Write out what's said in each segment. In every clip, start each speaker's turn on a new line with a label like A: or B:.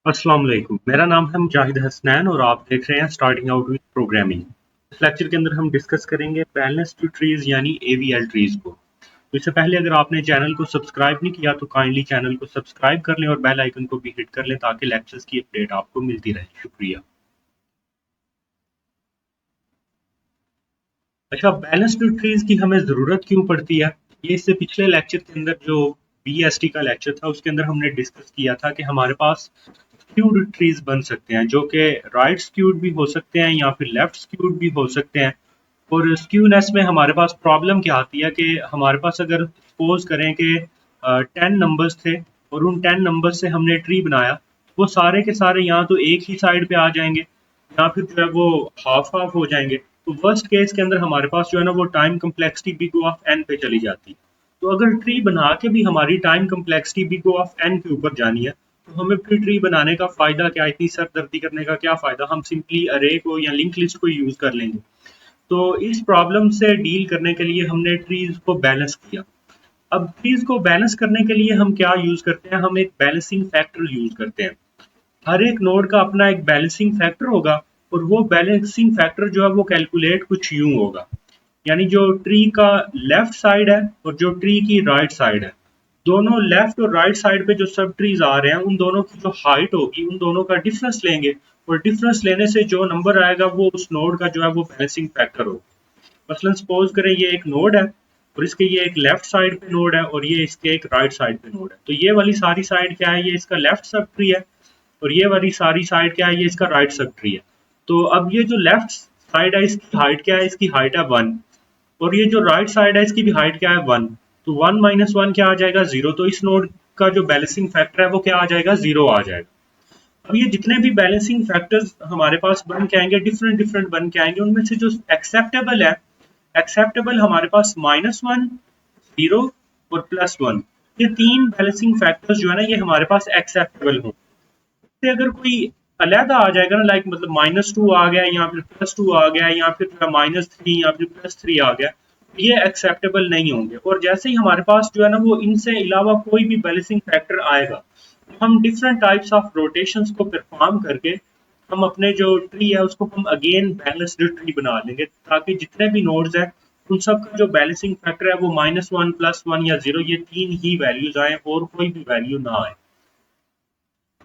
A: अस्सलाम वालेकुम। मेरा नाम है मुजाहिद हसनैन और आप देख रहे हैं स्टार्टिंग आउट विद प्रोग्रामिंग। इस लेक्चर के अंदर हम डिस्कस करेंगे बैलेंस्ड ट्रीज यानी एवीएल ट्रीज को। तो इससे पहले अगर आपने चैनल को सब्सक्राइब नहीं किया तो काइंडली चैनल को सब्सक्राइब कर लें और बेल आइकन को भी हिट कर लें ताकि लेक्चर्स की अपडेट आपको मिलती रहे। शुक्रिया। अच्छा, बैलेंस्ड ट्रीज की हमें ज़रूरत क्यों पड़ती है? ये इससे पिछले लेक्चर के अंदर जो बीएसटी का लेक्चर था उसके अंदर हमने डिस्कस किया था कि हमारे पास स्क्यूड ट्रीज बन सकते हैं जो कि राइट स्क्यूड भी हो सकते हैं या फिर लेफ्ट स्क्यूड भी हो सकते हैं। और स्क्यूनेस में हमारे पास प्रॉब्लम क्या आती है कि हमारे पास अगर सपोज करें कि 10 नंबर्स थे और उन 10 नंबर्स से हमने ट्री बनाया, वो सारे के सारे यहाँ तो एक ही साइड पे आ जाएंगे या फिर जो है वो हाफ हाफ हो जाएंगे। तो वर्स्ट केस के अंदर हमारे पास जो है ना वो time complexity big O of N पे चली जाती है। तो अगर ट्री बना के भी हमारी time complexity big O of N के ऊपर जानी है तो हमें फिर ट्री बनाने का फायदा क्या, इतनी सरदर्दी करने का क्या फायदा? हम सिंपली अरे को या लिंक लिस्ट को यूज कर लेंगे। तो इस प्रॉब्लम से डील करने के लिए हमने ट्रीज को बैलेंस किया। अब ट्रीज को बैलेंस करने के लिए हम क्या यूज करते हैं? हम एक बैलेंसिंग फैक्टर यूज करते हैं। हर एक नोड का अपना एक बैलेंसिंग फैक्टर होगा और वो बैलेंसिंग फैक्टर जो है वो कैलकुलेट कुछ यूं होगा। यानी जो ट्री का लेफ्ट साइड है और जो ट्री की राइट साइड है, दोनों लेफ्ट और राइट साइड पे जो सब ट्रीज आ रहे हैं उन दोनों की जो हाइट होगी उन दोनों का डिफरेंस लेंगे और डिफरेंस लेने से जो नंबर आएगा वो उस नोड का जो है वो बैलेंसिंग फैक्टर होगा। मसलन सपोज करें ये एक नोड है और इसके ये एक लेफ्ट साइड पे नोड है और ये इसके एक राइट साइड पे नोड है। तो ये वाली सारी साइड क्या है? ये इसका लेफ्ट सब ट्री है और ये वाली सारी साइड क्या है? ये इसका राइट सब ट्री है। तो अब ये जो लेफ्ट साइड है इसकी हाइट क्या है? इसकी हाइट है 1 और ये जो राइट साइड है इसकी भी हाइट क्या है? 1। तो 1 माइनस 1 क्या आ जाएगा? 0। तो इस नोड का जो बैलेंसिंग फैक्टर है वो क्या आ जाएगा? 0 आ जाएगा। अब ये जितने भी बैलेंसिंग फैक्टर्स हमारे पास बन के आएंगे डिफरेंट डिफरेंट बन के आएंगे, उनमें से जो एक्सेप्टेबल है, एक्सेप्टेबल हमारे पास -1, 0 और +1, ये तीन बैलेंसिंग फैक्टर्स जो है ना ये हमारे पास एक्सेप्टेबल हों। इससे अगर कोई अलहदा आ जाएगा ना, लाइक मतलब -2 आ गया या फिर +2 आ गया या फिर -3 या फिर +3 आ गया, ये एक्सेप्टेबल नहीं होंगे। और जैसे ही हमारे पास जो है ना वो इनसे अलावा कोई भी बैलेंसिंग फैक्टर आएगा, हम डिफरेंट टाइप्स ऑफ रोटेशंस को परफॉर्म करके हम अपने जो ट्री है उसको हम अगेन बैलेंस्ड ट्री बना लेंगे ताकि जितने भी नोड्स हैं उन सब का जो बैलेंसिंग फैक्टर है वो -1, +1 या 0 ये तीन ही वैल्यूज आए और कोई भी वैल्यू ना आए।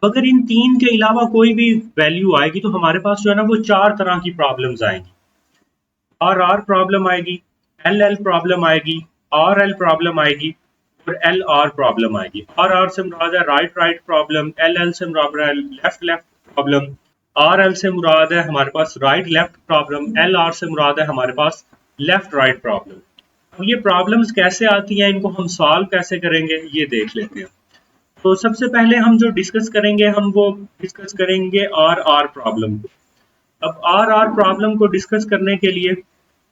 A: अगर इन तीन के अलावा कोई भी वैल्यू आएगी तो हमारे पास जो है ना वो चार तरह की प्रॉब्लम्स आएंगी। आर प्रॉब्लम आएगी, एल प्रॉब्लम आएगी, एल प्रॉब्लम आएगी और आर प्रॉब्लम आएगी। आर से मुराद है राइट राइट प्रॉब्लम, एल से मुराद है लेफ्ट लेफ्ट प्रॉब्लम, एल से मुराद है हमारे पास राइट लेफ्ट प्रॉब्लम, आर से मुराद है हमारे पास लेफ्ट राइट प्रॉब्लम। अब ये प्रॉब्लम्स कैसे आती हैं, इनको हम सॉल्व कैसे करेंगे ये देख लेते हैं। तो सबसे पहले हम जो डिस्कस करेंगे हम वो डिस्कस करेंगे आर प्रॉब्लम को। अब आर प्रॉब्लम को डिस्कस करने के लिए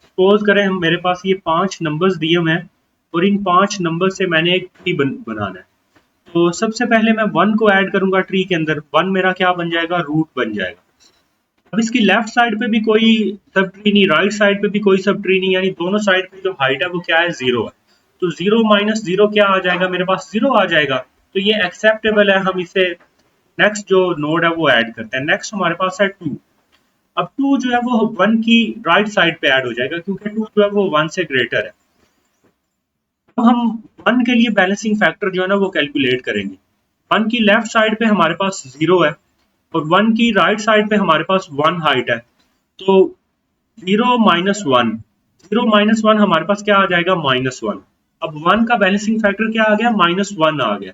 A: सपोज करें हम मेरे पास ये 5 नंबर्स दिए हुए हैं और इन 5 नंबर से मैंने एक ट्री बनाना है। तो सबसे पहले मैं 1 को ऐड करूंगा ट्री के अंदर। 1 मेरा क्या बन जाएगा? रूट बन जाएगा। अब इसकी लेफ्ट साइड पे भी कोई सब ट्री नहीं, राइट साइड पे भी कोई सब ट्री नहीं, यानी दोनों साइड पे जो हाइट है वो क्या है? 0 है। तो 0 माइनस 0 क्या आ जाएगा? मेरे पास 0 आ जाएगा। तो ये एक्सेप्टेबल है। हम इसे नेक्स्ट जो नोड है वो ऐड करते हैं। नेक्स्ट हमारे पास है 2। अब 2 जो है वो 1 की राइट साइड पे ऐड हो जाएगा क्योंकि 2 जो है वो 1 से ग्रेटर है। तो हम 1 के लिए बैलेंसिंग फैक्टर जो है ना वो कैलकुलेट करेंगे। 1 की लेफ्ट साइड पे हमारे पास 0 है और 1 की राइट साइड पे हमारे पास 1 हाइट है। तो 0 माइनस 1, 0 माइनस 1 हमारे पास क्या आ जाएगा? -1। अब 1 का बैलेंसिंग फैक्टर क्या आ गया? -1 आ गया।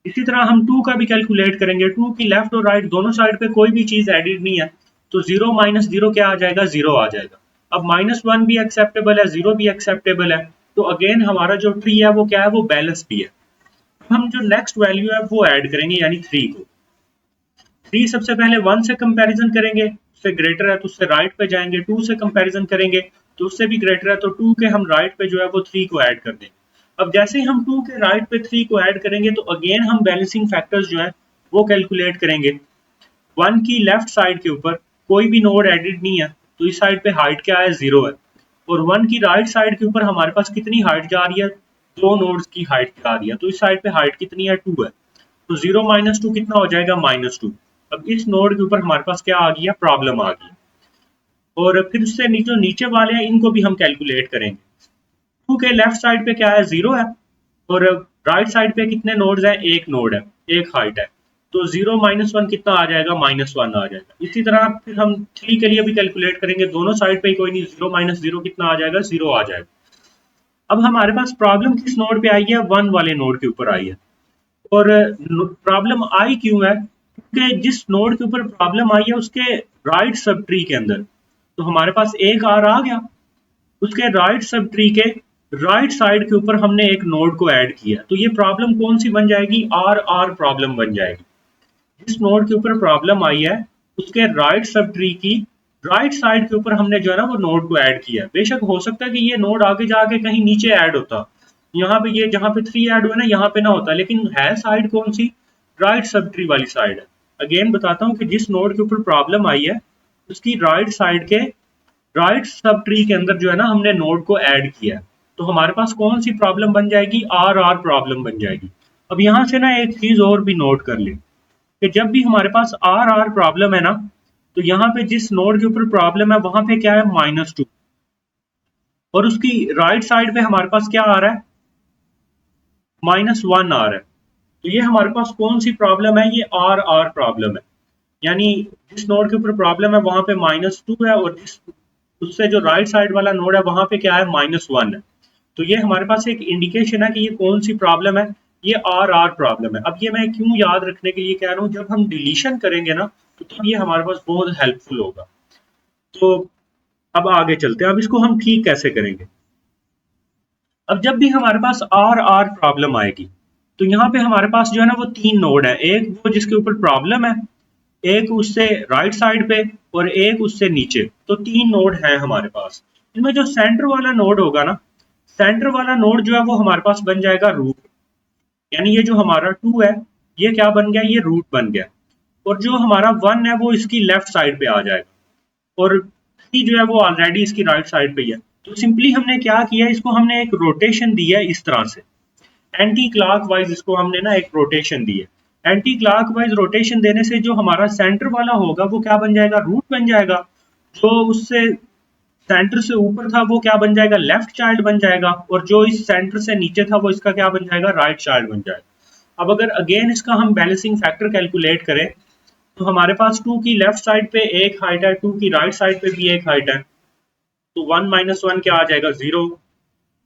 A: इसी तरह हम 2 का भी कैलकुलेट करेंगे। 2 की लेफ्ट और राइट दोनों साइड पे कोई भी चीज एडिड नहीं है, तो 0 माइनस 0 क्या आ जाएगा? 0 आ जाएगा। अब -1 भी एक्सेप्टेबल है, 0 भी एक्सेप्टेबल है। तो अगेन हमारा जो ट्री है वो क्या है? वो बैलेंस भी है। हम जो नेक्स्ट वैल्यू है वो ऐड करेंगे यानी 3 को। 3 सबसे पहले 1 से कंपैरिजन करेंगे, उससे ग्रेटर है तो उससे राइट पे जाएंगे। 2 से कंपैरिजन करेंगे तो उससे भी ग्रेटर है तो 2 के हम राइट पे जो है वो 3 को ऐड कर देंगे। अब जैसे ही हम 2 के राइट पे 3 को ऐड करेंगे तो अगेन हम बैलेंसिंग फैक्टर्स जो है वो कैलकुलेट करेंगे। 1 की लेफ्ट साइड के ऊपर कोई भी नोड एडिड नहीं है तो इस साइड पे हाइट क्या है? 0 है। और 1 की राइट साइड के ऊपर हमारे पास कितनी हाइट जा रही है? 2 नोड्स की हाइट जा रही है। तो इस साइड पे हाइट कितनी है? 2 है। तो 0 माइनस 2 कितना हो जाएगा? -2। अब इस नोड के ऊपर हमारे पास क्या आ गया, प्रॉब्लम आ गई। और फिर उससे जो नीचे वाले हैं इनको भी हम कैलकुलेट करेंगे। 2 के लेफ्ट साइड पे क्या है, 0 है, और राइट साइड पे कितने नोड्स हैं, एक नोड है, एक हाइट है, तो 0 -1 कितना आ जाएगा, -1 आ जाएगा। इसी तरह फिर हम 3 के लिए भी कैलकुलेट करेंगे, दोनों साइड पे कोई नहीं, 0 - 0 कितना आ जाएगा, 0 आ जाएगा। अब हमारे पास प्रॉब्लम किस नोड पे आई है, 1 वाले नोड के ऊपर आई है। और प्रॉब्लम आई क्यों है, क्योंकि जिस नोड के ऊपर प्रॉब्लम आई है उसके राइट सब ट्री के अंदर तो हमारे पास एक आर आ गया, उसके राइट सब ट्री के राइट साइड के ऊपर हमने एक नोड को ऐड किया, तो ये प्रॉब्लम कौन सी बन जाएगी, आर आर प्रॉब्लम बन जाएगी। जिस नोड के ऊपर प्रॉब्लम आई है उसके राइट सब ट्री की राइट साइड के ऊपर हमने जो है ना वो नोड को ऐड किया। बेशक हो सकता है कि ये नोड आगे जाके कहीं नीचे ऐड होता, यहाँ पे ये जहाँ पे 3 ऐड हुआ ना यहाँ पे ना होता, लेकिन है साइड कौन सी, राइट सब ट्री वाली साइड है। अगेन बताता हूँ कि जिस नोड के ऊपर प्रॉब्लम आई है उसकी राइट साइड के राइट सब ट्री के अंदर जो है ना हमने नोड को ऐड किया है, तो हमारे पास कौन सी प्रॉब्लम बन जाएगी, आर आर प्रॉब्लम बन जाएगी। अब यहाँ से ना एक चीज और भी नोट कर ले कि जब भी हमारे पास आर आर प्रॉब्लम है ना, तो यहाँ पे जिस नोड के ऊपर प्रॉब्लम है वहां पे क्या है, -2, और उसकी राइट साइड पे हमारे पास क्या आ रहा है, -1 आ रहा है। तो ये हमारे पास कौन सी प्रॉब्लम है, ये आर आर प्रॉब्लम है। यानी जिस नोड के ऊपर प्रॉब्लम है वहां पे -2 है, और जिस उससे जो राइट साइड वाला नोड है वहां पे क्या है, -1 है। तो ये हमारे पास एक इंडिकेशन है कि ये कौन सी प्रॉब्लम है, ये आर आर प्रॉब्लम है। अब ये मैं क्यों याद रखने के लिए कह रहा हूँ, जब हम डिलीशन करेंगे ना तो तब ये हमारे पास बहुत हेल्पफुल होगा। तो अब आगे चलते हैं, अब इसको हम ठीक कैसे करेंगे। अब जब भी हमारे पास आर आर प्रॉब्लम आएगी तो यहाँ पे हमारे पास जो है ना वो 3 नोड है, एक वो जिसके ऊपर प्रॉब्लम है, एक उससे राइट साइड पे, और एक उससे नीचे, तो 3 नोड है हमारे पास। इनमें जो सेंटर वाला नोड होगा ना, सेंटर वाला नोड जो है वो हमारे पास बन जाएगा रूट, यानी ये जो हमारा 2 है ये क्या बन गया, ये रूट बन गया। और जो हमारा 1 है वो इसकी लेफ्ट साइड पे आ जाएगा, और 3 जो है वो ऑलरेडी इसकी राइट साइड पे ही है। तो सिंपली हमने क्या किया, इसको हमने एक रोटेशन दी है इस तरह से, एंटी क्लॉकवाइज इसको हमने ना एक रोटेशन दी है। एंटी क्लॉकवाइज रोटेशन देने से जो हमारा सेंटर वाला होगा वो क्या बन जाएगा, रूट बन जाएगा। जो उससे सेंटर से ऊपर था वो क्या बन जाएगा, लेफ्ट चाइल्ड बन जाएगा, और जो इस सेंटर से नीचे था वो इसका क्या बन जाएगा, राइट चाइल्ड बन जाएगा। अब अगर अगेन इसका हम बैलेंसिंग फैक्टर कैलकुलेट करें तो हमारे पास 2 की लेफ्ट साइड पे एक हाइट है, 2 की राइट साइड पे भी एक हाइट है, तो 1 - 1 क्या आ जाएगा, 0।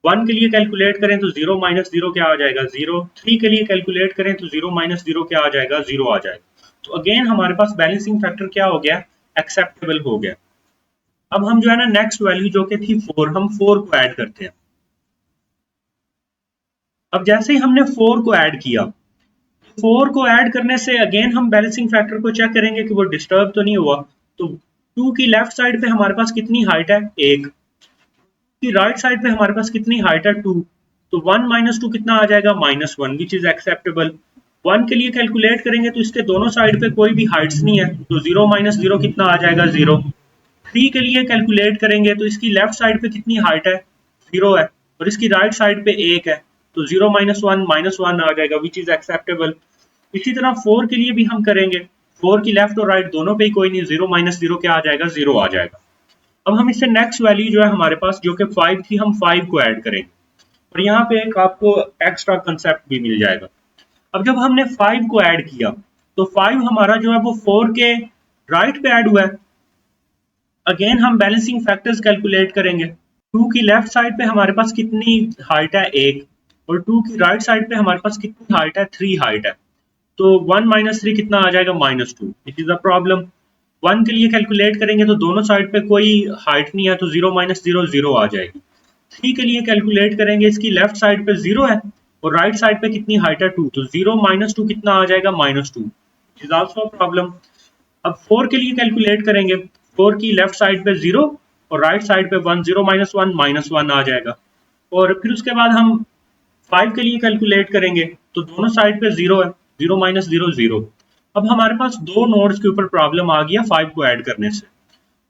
A: 1 के लिए कैलकुलेट करें तो 0 - 0 क्या आ जाएगा, 0। 3 के लिए कैलकुलेट करें तो 0 - 0 क्या आ जाएगा, 0 आ जाएगा। तो अगेन हमारे पास बैलेंसिंग फैक्टर क्या हो गया, एक्सेप्टेबल हो गया। अब हम जो है ना नेक्स्ट वैल्यू जो कि थी 4, हम 4 को ऐड करते हैं। अब जैसे ही हमने 4 को ऐड किया, 4 को ऐड करने से अगेन हम बैलेंसिंग फैक्टर को चेक करेंगे कि वो डिस्टर्ब तो नहीं हुआ। तो 2 की लेफ्ट साइड पे हमारे पास कितनी हाइट है, 1 की राइट साइड पे हमारे पास कितनी हाइट है, 2, तो 1 - 2 कितना आ जाएगा, -1, विच इज एक्सेप्टेबल। 1 के लिए कैलकुलेट करेंगे तो इसके दोनों साइड पे कोई भी हाइट्स नहीं है, तो 0 - 0 कितना आ जाएगा, 0। 3 के लिए कैलकुलेट करेंगे तो इसकी लेफ्ट साइड पे कितनी हाइट है, 0 है, और इसकी राइट साइड पे 1 है, तो 0 - 1 -1 आ जाएगा, विच इज एक्सेप्टेबल। इसी तरह 4 के लिए भी हम करेंगे, 4 की लेफ्ट और राइट दोनों पे ही कोई नहीं, 0 - 0 क्या आ जाएगा, 0 आ जाएगा। अब हम इससे नेक्स्ट वैल्यू जो है हमारे पास जो कि 5 थी, हम 5 को ऐड करेंगे, और यहाँ पे एक आपको एक्स्ट्रा कंसेप्ट भी मिल जाएगा। अब जब हमने 5 को ऐड किया तो 5 हमारा जो है वो 4 के राइट पे ऐड हुआ है। अगेन हम बैलेंसिंग फैक्टर्स कैलकुलेट करेंगे। 2 की लेफ्ट साइड पे हमारे पास कितनी हाइट है, 1, और 2 की राइट साइड पे हमारे पास कितनी हाइट है, 3 हाइट है, तो 1 - 3 कितना आ जाएगा, -2। It is a problem. 1 के लिए कैलकुलेट करेंगे तो दोनों साइड पे कोई हाइट नहीं है, तो 0 - 0 0 आ जाएगी। 3 के लिए कैलकुलेट करेंगे, इसकी लेफ्ट साइड पे 0 है और राइट साइड पे कितनी हाइट है, 2, तो 0 - 2 कितना आ जाएगा, -2। It is also a problem. अब 4 के लिए कैलकुलेट करेंगे, 4 की लेफ्ट साइड पे 0 और राइट साइड पे 1, 0 - 1 -1 आ जाएगा। और फिर उसके बाद हम 5 के लिए कैलकुलेट करेंगे तो दोनों साइड पे 0 है, 0 - 0 0। अब हमारे पास दो नोड्स के ऊपर प्रॉब्लम आ गया 5 को ऐड करने से।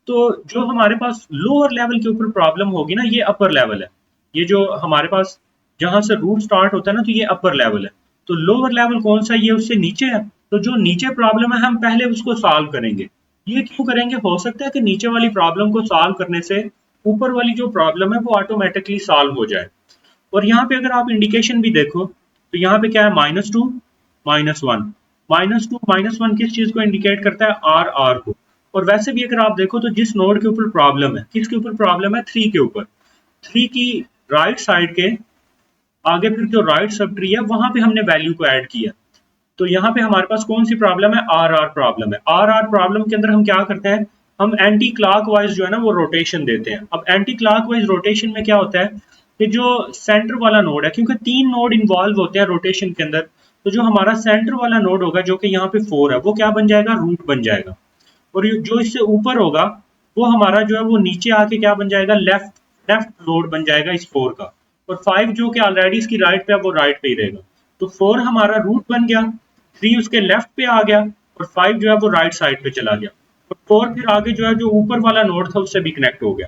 A: तो जो हमारे पास लोअर लेवल के ऊपर प्रॉब्लम होगी ना, ये अपर लेवल है। ये जो हमारे पास जहां से रूट स्टार्ट होता है ना, तो ये अपर लेवल है। तो लोअर लेवल कौन सा, ये उससे नीचे है, तो जो नीचे प्रॉब्लम है हम पहले उसको सॉल्व करेंगे। ये क्यों करेंगे? हो सकता है कि नीचे वाली प्रॉब्लम को सॉल्व करने से ऊपर वाली जो प्रॉब्लम है वो ऑटोमेटिकली सॉल्व हो जाए। और यहाँ पे अगर आप इंडिकेशन भी देखो तो यहाँ पे क्या है, -2 -1। -2 -1 किस चीज को इंडिकेट करता है? आर को। और वैसे भी अगर आप देखो तो जिस नोड के ऊपर प्रॉब्लम है, किसके ऊपर प्रॉब्लम है? 3 के ऊपर। 3 की राइट साइड के आगे फिर जो राइट सब ट्री है वहां पे हमने वैल्यू को ऐड किया। तो यहाँ पे हमारे पास कौन सी प्रॉब्लम है? आर प्रॉब्लम है। आर प्रॉब्लम के अंदर हम क्या करते हैं, हम एंटी क्लॉकवाइज जो है ना वो रोटेशन देते हैं। अब एंटी क्लॉकवाइज रोटेशन में क्या होता है कि जो सेंटर वाला नोड है, क्योंकि 3 नोड इन्वॉल्व होते हैं रोटेशन के अंदर, तो जो हमारा सेंटर वाला नोड होगा जो कि यहाँ पे 4 है, वो क्या बन जाएगा? रूट बन जाएगा। और जो इससे ऊपर होगा वो हमारा जो है वो नीचे आके क्या बन जाएगा? लेफ्ट लेफ्ट नोड बन जाएगा इस 4 का। और 5 जो कि ऑलरेडी इसकी राइट पे है वो राइट पे ही रहेगा। तो 4 हमारा रूट बन गया, 3 उसके लेफ्ट पे आ गया और 5 जो है वो राइट साइड पे चला गया। और 4 फिर आगे जो है जो ऊपर वाला नोड था उससे भी कनेक्ट हो गया।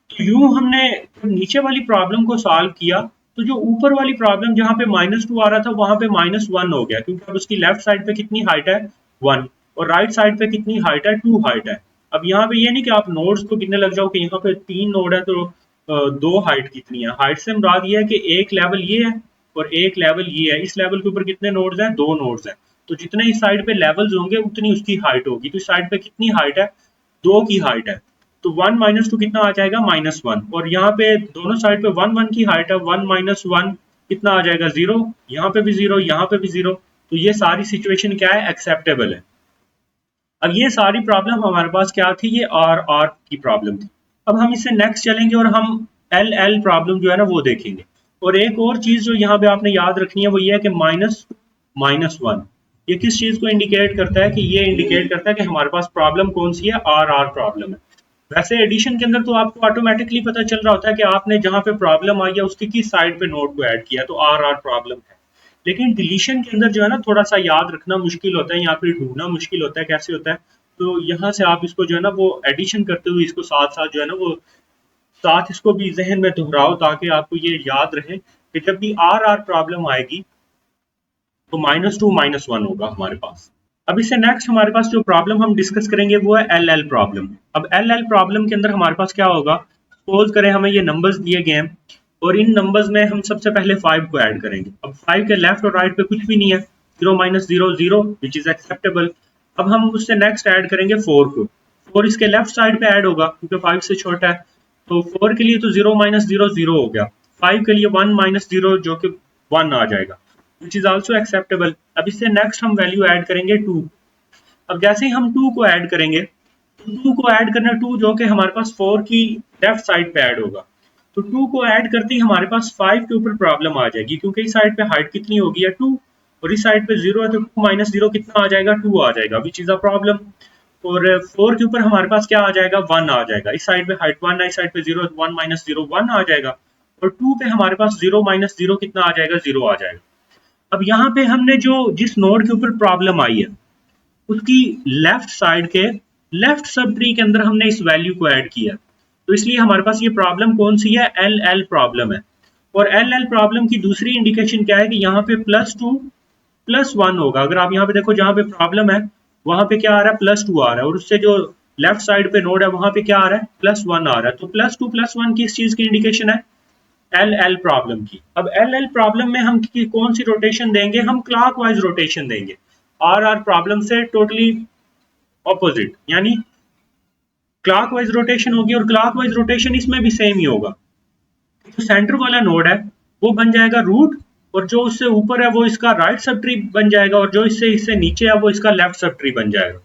A: तो यूं हमने जब नीचे वाली प्रॉब्लम को सॉल्व किया तो जो ऊपर वाली प्रॉब्लम जहां पे -2 आ रहा था वहां पे -1 हो गया, क्योंकि अब उसकी लेफ्ट साइड पे कितनी हाइट है? 1। और राइट साइड पे कितनी हाइट है? 2 हाइट है। अब यहाँ पे ये नहीं कि आप नोड्स को गिनने लग जाओ कि यहाँ पे 3 नोड है तो 2 हाइट कितनी है। हाइट से मुराद ये है कि एक लेवल ये है और एक लेवल ये है। इस लेवल के ऊपर कितने नोड्स हैं? 2 नोड्स हैं। तो जितने इस साइड पे लेवल्स होंगे उतनी उसकी हाइट होगी। तो इस साइड पे कितनी हाइट है? 2 की हाइट है। तो 1 -2 कितना आ जाएगा? -1। और यहाँ पे दोनों साइड पे 1 1 की हाइट है। 1 -1 कितना आ जाएगा? 0। यहाँ पे भी 0, यहाँ पे भी 0। तो ये सारी सिचुएशन क्या है? एक्सेप्टेबल है। अब ये सारी प्रॉब्लम हमारे पास क्या थी? ये आर की प्रॉब्लम थी। अब हम इससे नेक्स्ट चलेंगे और हम एल प्रॉब्लम जो है ना वो देखेंगे। और एक और चीज जो यहाँ पे आपने याद रखनी है वो ये है कि -1 ये किस चीज को इंडिकेट करता है? कि ये इंडिकेट करता है कि हमारे पास प्रॉब्लम कौन सी है? आर प्रॉब्लम है। वैसे एडिशन के अंदर तो आपको ऑटोमेटिकली पता चल रहा होता है कि आपने जहां पे प्रॉब्लम आई है उसकी किस साइड पे नोड को ऐड किया, तो आर प्रॉब्लम है। लेकिन डिलीशन के अंदर जो है ना थोड़ा सा याद रखना मुश्किल होता है या फिर ढूंढना मुश्किल होता है। कैसे होता है? तो यहाँ से आप इसको जो है ना वो एडिशन करते हुए इसको साथ साथ जो है ना वो साथ इसको भी जहन में दोहराओ, ताकि आपको ये याद रहे कि जब भी आर प्रॉब्लम आएगी तो -2 -1 होगा हमारे पास। अब इससे नेक्स्ट हमारे पास जो प्रॉब्लम हम डिस्कस करेंगे वो है एल प्रॉब्लम। अब एल प्रॉब्लम के अंदर हमारे पास क्या होगा? सपोज करें हमें ये नंबर्स दिए गए हैं और इन नंबर्स में हम सबसे पहले 5 को ऐड करेंगे। अब 5 के लेफ्ट और राइट पे कुछ भी नहीं है, 0 -0 0 विच इज एक्सेप्टेबल। अब हम उससे नेक्स्ट ऐड करेंगे 4 को। 4 इसके लेफ्ट साइड पे ऐड होगा क्योंकि 5 से छोटा है। तो 4 के लिए तो 0 -0 0 हो गया। 5 के लिए 1 -0 जो कि 1 आ जाएगा, विच इज ऑल्सो एक्सेप्टेबल। अब इससे नेक्स्ट हम वैल्यू ऐड करेंगे 2। अब जैसे ही हम 2 को ऐड करेंगे तो 2 को ऐड करना 2 जो कि हमारे पास 4 की लेफ्ट साइड पे ऐड होगा। तो 2 को ऐड करते ही हमारे पास 5 के ऊपर प्रॉब्लम आ जाएगी, क्योंकि इस साइड पे हाइट कितनी होगी है 2 और इस साइड पे 0 है, तो 2 -0 कितना आ जाएगा? 2 आ जाएगा, विच इज अ प्रॉब्लम। और 4 के ऊपर हमारे पास क्या आ जाएगा? 1 आ जाएगा। इस साइड पे हाइट 1 है, इस साइड पे 0 है, 1 -0 1 आ जाएगा। और 2 पे हमारे पास 0 -0 कितना आ जाएगा? 0 आ जाएगा। अब यहाँ पे हमने जो जिस नोड के ऊपर प्रॉब्लम आई है उसकी लेफ्ट साइड के लेफ्ट सब ट्री के अंदर हमने इस वैल्यू को ऐड किया। तो इसलिए हमारे पास ये प्रॉब्लम कौन सी है? एल प्रॉब्लम है। और एल प्रॉब्लम की दूसरी इंडिकेशन क्या है? कि यहाँ पे +2 +1 होगा। अगर आप यहाँ पे देखो जहाँ पे प्रॉब्लम है वहां पे क्या आ रहा है? +2 आ रहा है। और उससे जो लेफ्ट साइड पे नोड है वहां पे क्या आ रहा है? +1 आ रहा है। तो +2 +1 किस चीज की इंडिकेशन है? एल प्रॉब्लम की। अब एल प्रॉब्लम में हम कौन सी रोटेशन देंगे? हम क्लॉकवाइज रोटेशन देंगे। आर प्रॉब्लम से टोटली ऑपोजिट, यानी क्लॉकवाइज रोटेशन होगी। और क्लॉकवाइज रोटेशन इसमें भी सेम ही होगा। जो सेंटर वाला नोड है वो बन जाएगा रूट, और जो उससे ऊपर है वो इसका राइट सब ट्री बन जाएगा, और जो इससे इससे नीचे है वो इसका लेफ्ट सब ट्री बन जाएगा।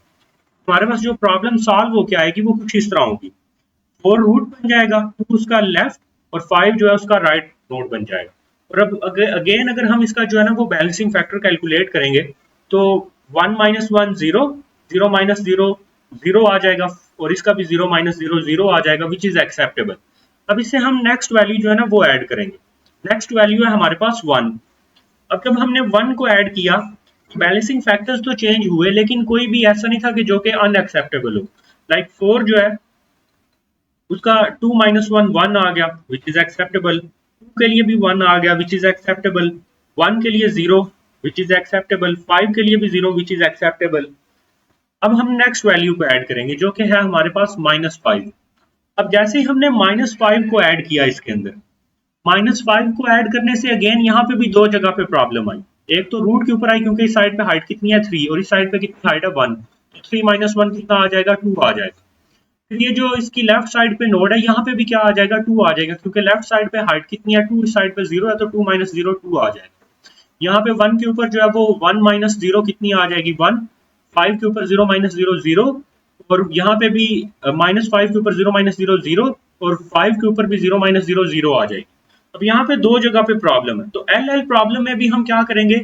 A: हमारे पास जो प्रॉब्लम सॉल्व होके आएगी वो कुछ इस तरह होगी। 4 रूट बन जाएगा, 2 उसका लेफ्ट और 5 जो है उसका राइट नोड बन जाएगा। और अब अगेन अगर हम इसका जो है ना वो बैलेंसिंग फैक्टर कैलकुलेट करेंगे तो 1 -1 0 0 -0 0 आ जाएगा, और इसका भी 0 -0 0 आ जाएगा, विच इज एक्सेप्टेबल। अब इससे हम नेक्स्ट वैल्यू जो है ना वो ऐड करेंगे। नेक्स्ट वैल्यू है हमारे पास 1। अब जब हमने 1 को ऐड किया बैलेंसिंग फैक्टर्स तो चेंज हुए, लेकिन कोई भी ऐसा नहीं था कि जो कि अनएक्सेप्टेबल हो। लाइक 4 जो है उसका 2 -1 1 आ गया, विच इज एक्सेप्टेबल। 2 के लिए भी 1 आ गया, विच इज एक्सेप्टेबल। 1 के लिए 0, विच इज एक्सेप्टेबल, 5 के लिए भी 0 विच इज एक्सेप्टेबल। अब हम नेक्स्ट वैल्यू को ऐड करेंगे जो कि है हमारे पास -5। अब जैसे ही हमने -5 को ऐड किया इसके अंदर, -5 को ऐड करने से अगेन यहाँ पे भी दो जगह पे प्रॉब्लम आई। एक तो रूट के ऊपर आई क्योंकि इस साइड पे हाइट कितनी है 3 और इस साइड पे कितनी हाइट है 1, तो 3 - 1 कितना आ जाएगा 2 आ जाएगा। फिर ये जो इसकी लेफ्ट साइड पे नोड है यहाँ पे भी क्या आ जाएगा 2 आ जाएगा, क्योंकि लेफ्ट साइड पे हाइट कितनी है 2, इस साइड पे 0 है तो 2 - 0 2 आ जाएगा। यहाँ पे 1 के ऊपर जो है वो 1 - 0 कितनी आ जाएगी 1, 5 के ऊपर 0 - 0 0, और यहाँ पे भी -5 के ऊपर 0 - 0 0 और 5 के ऊपर भी 0 - 0 0 आ जाएगी। अब यहाँ पे दो जगह पे प्रॉब्लम है, तो एल एल प्रॉब्लम में भी हम क्या करेंगे,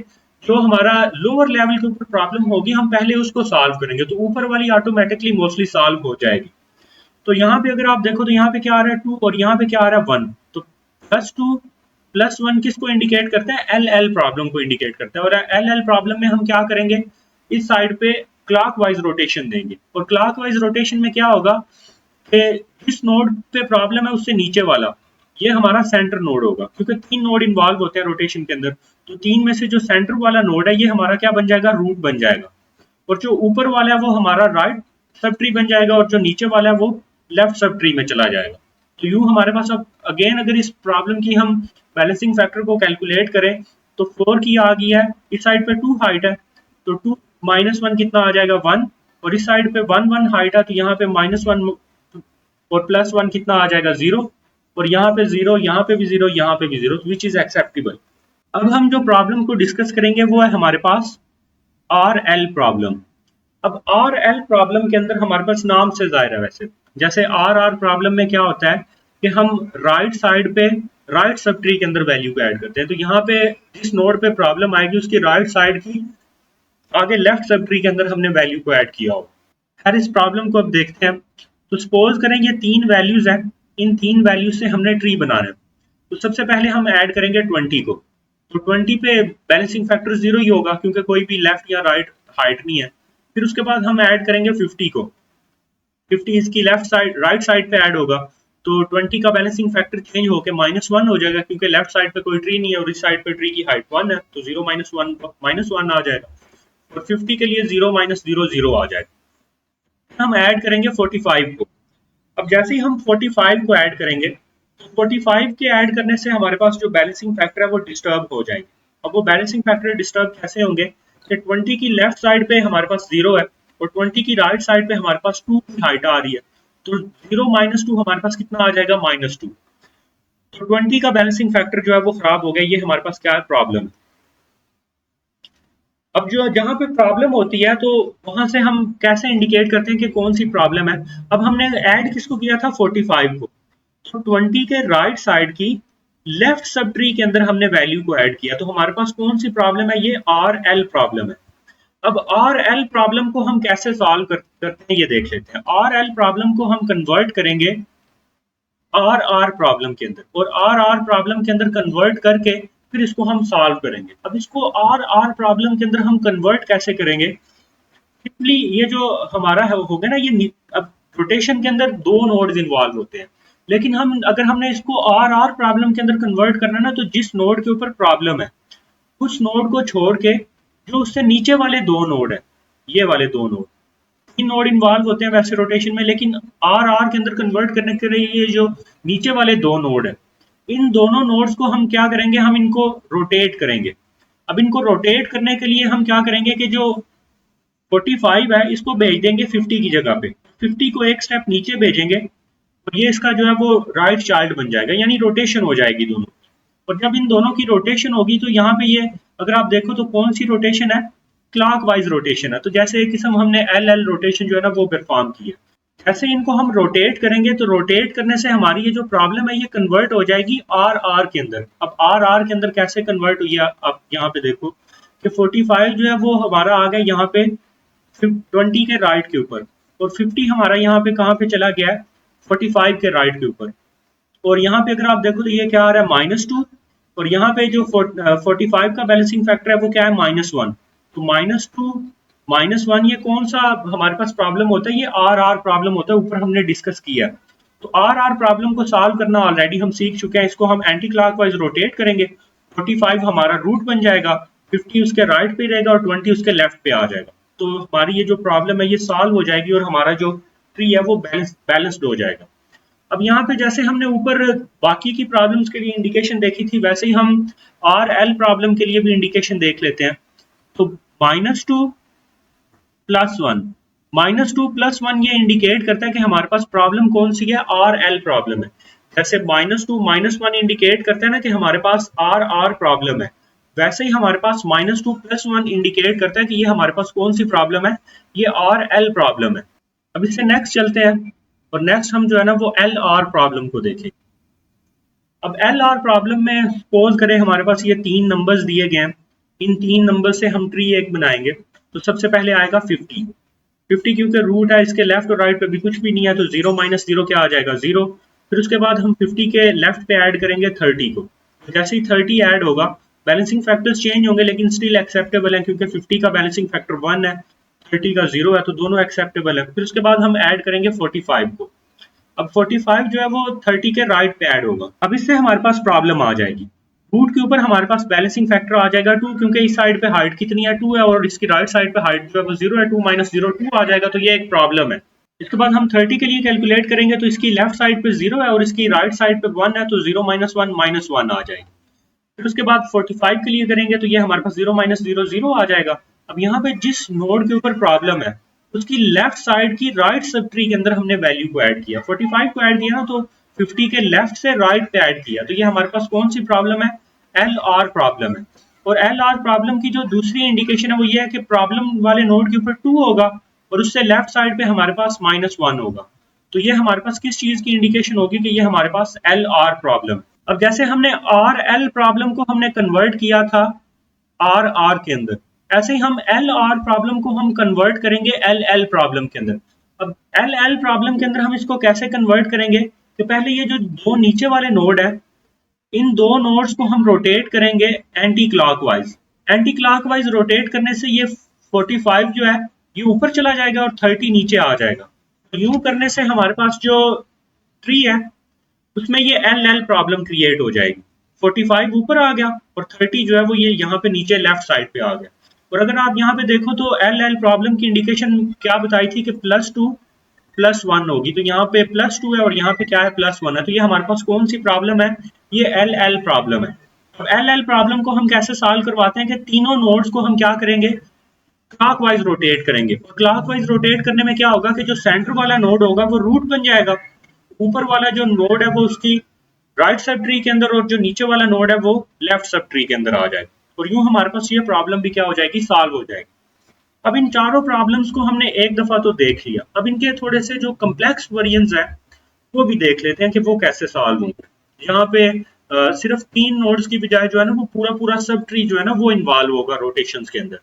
A: जो हमारा लोअर लेवल के ऊपर प्रॉब्लम होगी हम पहले उसको सॉल्व करेंगे, तो ऊपर वाली ऑटोमेटिकली मोस्टली सॉल्व हो जाएगी। तो यहाँ पे अगर आप देखो तो यहाँ पे क्या आ रहा है 2 और यहाँ पे क्या आ रहा है 1, तो +2 +1 किसको इंडिकेट करता है, एल एल प्रॉब्लम को इंडिकेट करता है। और एल एल प्रॉब्लम में हम क्या करेंगे, इस साइड पे क्लॉकवाइज रोटेशन देंगे, और क्लॉकवाइज रोटेशन में क्या होगा कि जिस नोड पे प्रॉब्लम है उससे नीचे वाला ये हमारा सेंटर नोड होगा, क्योंकि 3 नोड इन्वॉल्व होते हैं रोटेशन के अंदर, तो 3 में से जो सेंटर वाला नोड है ये हमारा क्या बन जाएगा, रूट बन जाएगा, और जो ऊपर वाला है वो हमारा राइट सब ट्री बन जाएगा, और जो नीचे वाला है वो लेफ्ट सब ट्री में चला जाएगा। तो यूं हमारे पास अब अगेन अगर इस प्रॉब्लम की हम बैलेंसिंग फैक्टर को कैलकुलेट करें तो 4 की आ गई है, इस साइड पे 2 हाइट है तो 2 - 1 कितना आ जाएगा 1, और इस साइड पे 1 1 हाइट है तो यहाँ पे -1 और +1 कितना आ जाएगा 0, और यहाँ पे 0, यहाँ पे भी 0, यहाँ पे भी 0, विच इज एक्सेप्टेबल। अब हम जो प्रॉब्लम को डिस्कस करेंगे वो है हमारे पास आर एल प्रॉब्लम। अब आर एल प्रॉब्लम के अंदर हमारे पास नाम से जाहिर है, वैसे जैसे आर आर प्रॉब्लम में क्या होता है कि हम राइट साइड पे राइट सब ट्री के अंदर वैल्यू को ऐड करते हैं, तो यहाँ पे जिस नोड पे प्रॉब्लम आएगी उसकी राइट साइड की आगे लेफ्ट सब ट्री के अंदर हमने वैल्यू को ऐड किया हो। खैर इस प्रॉब्लम को अब देखते हैं। तो सपोज करें ये 3 वैल्यूज हैं, इन 3 वैल्यूज से हमने ट्री बनाना है, तो सबसे पहले हम ऐड करेंगे 20 को, तो 20 पे बैलेंसिंग फैक्टर 0 ही होगा क्योंकि कोई भी लेफ्ट या राइट हाइट नहीं है। फिर उसके बाद हम ऐड करेंगे 50 को, 50 इसकी लेफ्ट साइड राइट साइड पे ऐड होगा, तो 20 का बैलेंसिंग फैक्टर चेंज होकर -1 हो जाएगा क्योंकि लेफ्ट साइड पे कोई ट्री नहीं है और इस साइड पे ट्री की हाइट 1 है, तो 0 - 1 -1 आ जाएगा, और 50 के लिए 0 - 0 0 आ जाएगा। हम ऐड करेंगे 45 को। अब जैसे ही हम 45 को ऐड करेंगे तो 45 के ऐड करने से हमारे पास जो बैलेंसिंग फैक्टर है वो डिस्टर्ब हो जाएंगे। अब वो बैलेंसिंग फैक्टर डिस्टर्ब कैसे होंगे कि 20 की लेफ्ट साइड पे हमारे पास 0 है और 20 की राइट साइड पे हमारे पास 2 की हाइट आ रही है, तो 0 - 2 हमारे पास कितना आ जाएगा -2, तो 20 का बैलेंसिंग फैक्टर जो है वो खराब हो गया। ये हमारे पास क्या है, प्रॉब्लम। अब जो जहाँ पे प्रॉब्लम होती है तो वहां से हम कैसे इंडिकेट करते हैं कि कौन सी प्रॉब्लम है। अब हमने ऐड किसको किया था, 45 को, तो 20 के राइट साइड की लेफ्ट सब ट्री के अंदर हमने वैल्यू को ऐड किया, तो हमारे पास कौन सी प्रॉब्लम है, ये आर एल प्रॉब्लम है। अब आर एल प्रॉब्लम को हम कैसे सॉल्व करते हैं ये देख लेते हैं। आर एल प्रॉब्लम को हम कन्वर्ट करेंगे आर आर प्रॉब्लम के अंदर, और आर आर प्रॉब्लम के अंदर कन्वर्ट करके फिर इसको हम सॉल्व करेंगे। अब इसको आर आर प्रॉब्लम के अंदर हम कन्वर्ट कैसे करेंगे, सिंपली ये जो हमारा है हो गया ना, ये अब रोटेशन के अंदर 2 नोड्स इन्वॉल्व होते हैं, लेकिन हम अगर हमने इसको आर आर प्रॉब्लम के अंदर कन्वर्ट करना ना, तो जिस नोड के ऊपर प्रॉब्लम है उस नोड को छोड़ के जो उससे नीचे वाले 2 नोड है, ये वाले 2 नोड, 3 नोड इन्वॉल्व होते हैं वैसे रोटेशन में, लेकिन आर आर के अंदर कन्वर्ट करने के लिए ये जो नीचे वाले 2 नोड है, इन दोनों नोड्स को हम क्या करेंगे, हम इनको रोटेट करेंगे। अब इनको रोटेट करने के लिए हम क्या करेंगे कि जो 45 है इसको भेज देंगे 50 की जगह पे, 50 को एक स्टेप नीचे भेजेंगे और ये इसका जो है वो राइट चाइल्ड बन जाएगा, यानी रोटेशन हो जाएगी दोनों। और जब इन दोनों की रोटेशन होगी तो यहाँ पे ये अगर आप देखो तो कौन सी रोटेशन है, क्लॉकवाइज रोटेशन है। तो जैसे एक किस्म हमने एल एल रोटेशन जो है ना वो परफॉर्म की है। जैसे इनको हम रोटेट करेंगे तो रोटेट करने से हमारी ये जो प्रॉब्लम है ये कन्वर्ट हो जाएगी आर आर के अंदर। अब आर आर के अंदर कैसे कन्वर्ट हुई है, आप यहाँ पे देखो कि 45 जो है वो हमारा आ गया यहाँ पे 20 के राइट के ऊपर, और 50 हमारा यहाँ पे कहाँ पे चला गया है, 45 के राइट के ऊपर। और यहाँ पे अगर आप देखो तो ये क्या आ रहा है, -2, और यहाँ पे जो 45 का बैलेंसिंग फैक्टर है वो क्या है, -1। तो -2 -1 ये कौन सा हमारे पास प्रॉब्लम होता है, ये आर आर प्रॉब्लम होता है, ऊपर हमने डिस्कस किया। तो आर आर प्रॉब्लम को सॉल्व करना ऑलरेडी हम सीख चुके हैं। इसको हम एंटी क्लॉकवाइज रोटेट करेंगे, 45 हमारा रूट बन जाएगा 50 उसके राइट पे रहेगा और 20 उसके लेफ्ट पे आ जाएगा। तो हमारी ये जो प्रॉब्लम है ये सॉल्व हो जाएगी और हमारा जो ट्री है वो बैलेंस्ड हो जाएगा। अब यहाँ पे जैसे हमने ऊपर बाकी की प्रॉब्लम्स के लिए इंडिकेशन देखी थी, वैसे ही हम आर एल प्रॉब्लम के लिए भी इंडिकेशन देख लेते हैं। तो -2 +1, -2 +1 ये इंडिकेट करता है कि हमारे पास प्रॉब्लम कौन सी है, आर एल प्रॉब्लम है। जैसे -2 -1 इंडिकेट करता है ना कि हमारे पास आर आर प्रॉब्लम है, वैसे ही हमारे पास -2 +1 इंडिकेट करता है कि ये हमारे पास कौन सी प्रॉब्लम है, ये आर एल प्रॉब्लम है। अब इससे नेक्स्ट चलते हैं और नेक्स्ट हम जो है ना वो एल आर प्रॉब्लम को देखें। अब एल आर प्रॉब्लम में सपोज करें हमारे पास ये 3 नंबर्स दिए गए हैं, इन 3 नंबर से हम ट्री एक बनाएंगे। तो सबसे पहले आएगा 50 क्योंकि रूट है, इसके लेफ्ट और राइट पे भी कुछ भी नहीं है, तो 0 - 0 क्या आ जाएगा, 0। फिर उसके बाद हम 50 के लेफ्ट पे ऐड करेंगे 30 को। तो जैसे ही 30 ऐड होगा, बैलेंसिंग फैक्टर्स चेंज होंगे लेकिन स्टिल एक्सेप्टेबल है, क्योंकि 50 का बैलेंसिंग फैक्टर 1 है, 30 का 0 है, तो दोनों एक्सेप्टेबल है। फिर उसके बाद हम ऐड करेंगे 45 को। अब 45 जो है वो 30 के राइट पे ऐड होगा। अब इससे हमारे पास प्रॉब्लम आ जाएगी। रूट के ऊपर हमारे पास बैलेंसिंग फैक्टर आ जाएगा 2, क्योंकि इस साइड पे हाइट कितनी है, 2 है, और इसकी राइट साइड पे हाइट जो है वो 0 है, 2 - 0 2 आ जाएगा, तो ये एक प्रॉब्लम है। इसके बाद हम 30 के लिए कैलकुलेट करेंगे, तो इसकी लेफ्ट साइड पे 0 है और इसकी राइट साइड पे 1 है, तो 0 - 1 -1 आ जाएगी। फिर उसके बाद 45 के लिए करेंगे, तो ये हमारे पास 0 - 0 0 आ जाएगा। अब यहाँ पे जिस नोड के ऊपर प्रॉब्लम है उसकी लेफ्ट साइड की राइट सब ट्री के अंदर हमने वैल्यू को ऐड किया, 45 को ऐड किया ना, तो 50 के लेफ्ट से राइट पे ऐड किया, तो ये हमारे पास कौन सी प्रॉब्लम है, एल आर प्रॉब्लम है। और एल आर प्रॉब्लम की जो दूसरी इंडिकेशन है वो ये है कि प्रॉब्लम वाले नोड के ऊपर 2 होगा और उससे लेफ्ट साइड पे हमारे पास -1 होगा। तो ये हमारे पास किस चीज की इंडिकेशन होगी कि ये हमारे पास एल आर प्रॉब्लम। अब जैसे हमने आर एल प्रॉब्लम को हमने कन्वर्ट किया था आर आर के अंदर, ऐसे ही हम एल आर प्रॉब्लम को हम कन्वर्ट करेंगे एल एल प्रॉब्लम के अंदर। अब एल एल प्रॉब्लम के अंदर हम इसको कैसे कन्वर्ट करेंगे कि पहले ये जो दो नीचे वाले नोड है, इन दो नोड्स को हम रोटेट करेंगे anti clockwise. Anti clockwise rotate करने से ये 45 जो है ये ऊपर चला जाएगा और 30 नीचे आ जाएगा। तो यूं करने से हमारे पास जो ट्री है उसमें ये एल एल प्रॉब्लम क्रिएट हो जाएगी। 45 ऊपर आ गया और 30 जो है वो ये यहाँ पे नीचे लेफ्ट साइड पे आ गया। और अगर आप यहाँ पे देखो तो एल एल प्रॉब्लम की इंडिकेशन क्या बताई थी कि +2 +1 होगी, तो यहाँ पे +2 है और यहाँ पे क्या है, +1 है, तो ये हमारे पास कौन सी प्रॉब्लम है, ये एल एल प्रॉब्लम है। अब एल एल प्रॉब्लम को हम कैसे सॉल्व करवाते हैं कि तीनों नोड्स को हम क्या करेंगे, क्लॉकवाइज रोटेट करेंगे। और क्लॉकवाइज रोटेट करने में क्या होगा कि जो सेंटर वाला नोड होगा वो रूट बन जाएगा, ऊपर वाला जो नोड है वो उसकी राइट सब ट्री के अंदर और जो नीचे वाला नोड है वो लेफ्ट सब ट्री के अंदर आ जाएगा। और यूं हमारे पास ये प्रॉब्लम भी क्या हो जाएगी, सॉल्व हो जाएगी। अब इन चारों प्रॉब्लम्स को हमने एक दफा तो देख लिया, अब इनके थोड़े से जो कम्प्लेक्स वेरिएंट्स है वो भी देख लेते हैं कि वो कैसे सॉल्व होंगे। यहाँ पे सिर्फ 3 नोड्स की बजाय जो है ना वो पूरा पूरा सब ट्री जो है ना वो इन्वॉल्व होगा रोटेशंस के अंदर।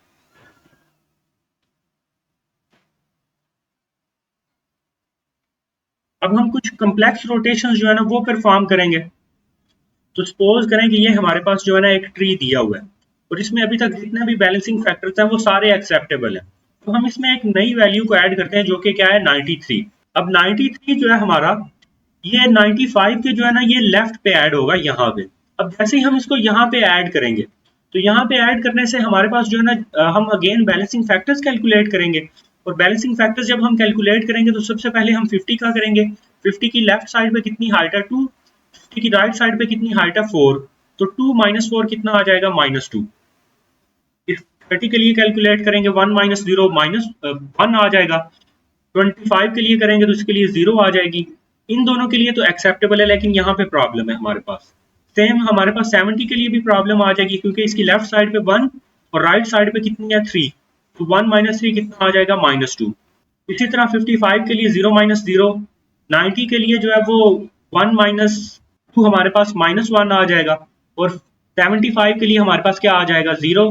A: अब हम कुछ कम्प्लेक्स रोटेशंस जो है ना वो परफॉर्म करेंगे। तो सपोज करें कि ये हमारे पास जो है ना एक ट्री दिया हुआ है और इसमें अभी तक जितने भी बैलेंसिंग फैक्टर्स हैं वो सारे एक्सेप्टेबल हैं। तो हम इसमें एक नई वैल्यू को ऐड करते हैं जो कि क्या है, 93। अब 93 जो है हमारा, ये 95 के जो है ना ये लेफ्ट पे ऐड होगा यहाँ पे। अब जैसे ही हम इसको यहाँ पे ऐड करेंगे, तो यहाँ पे ऐड करने से हमारे पास जो है ना हम अगेन बैलेंसिंग फैक्टर्स कैलकुलेट करेंगे। और बैलेंसिंग फैक्टर्स जब हम कैलकुलेट करेंगे तो सबसे पहले हम 50 का करेंगे। 50 की लेफ्ट साइड पे कितनी हाइट है, 2। 50 की राइट साइड पे कितनी हाइट है, 4। तो 2 - 4 कितना आ जाएगा, -2। इस 30 के लिए कैलकुलेट करेंगे, 1 - 0 -1 आ जाएगा। 25 के लिए करेंगे तो इसके लिए 0 आ जाएगी। इन दोनों के लिए तो एक्सेप्टेबल है, लेकिन यहाँ पे प्रॉब्लम है हमारे पास। सेम हमारे पास 70 के लिए भी प्रॉब्लम आ जाएगी, क्योंकि इसकी लेफ्ट साइड पे 1 और राइट साइड पे कितनी है, 3। तो 1 - 3 कितना आ जाएगा, -2। इसी तरह 55 के लिए 0 - 0। 90 के लिए जो है वो 1 - 2 हमारे पास -1 आ जाएगा। और 75 के लिए हमारे पास क्या आ जाएगा, 0।